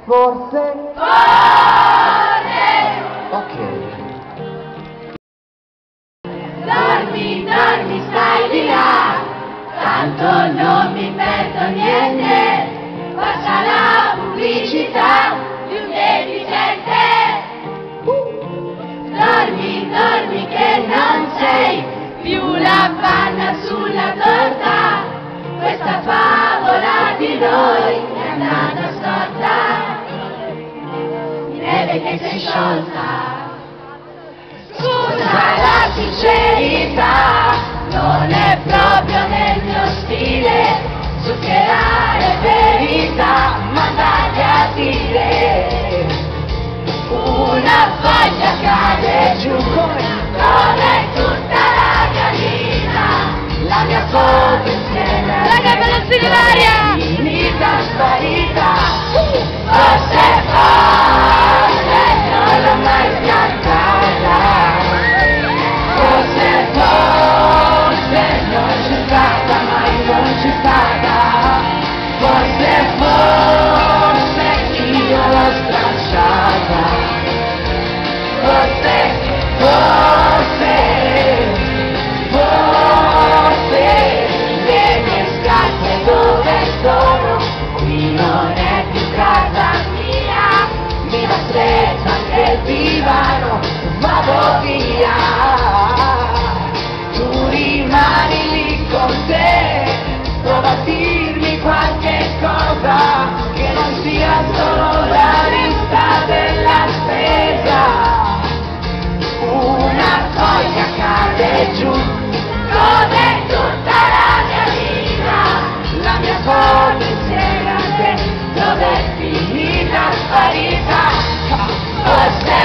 Forse? Forse! Ok. Dormi, dormi, stai di là, tanto non mi perdo niente, passa la pubblicità di un deficiente. Dormi, dormi che non sei più la panna sulla torta, questa favola di noi è andata storta, neve che si è sciolta. Scusa la sincerità, non è proprio nel mio stile zuccherare verità, mandate a dire una foglia cade giù come tutta la gallina, la mia foto insieme a Raga, balancini d'aria! finita sparita, forse forse non l'ho mai scattata, forse forse non c'è stata, mai non c'è stata, forse forse io l'ho stracciata, forse forse forse le mie scarpe dove sono, qui non è più casa mia, mi va stretto anche il divano, vado via, tu rimani lì con te, prova a dirmi qualche cosa che non sia solo la lista della spesa, una foglia cade giù come tutta la mia vita, la mia foto insieme a te, dov'è finita sparita, forse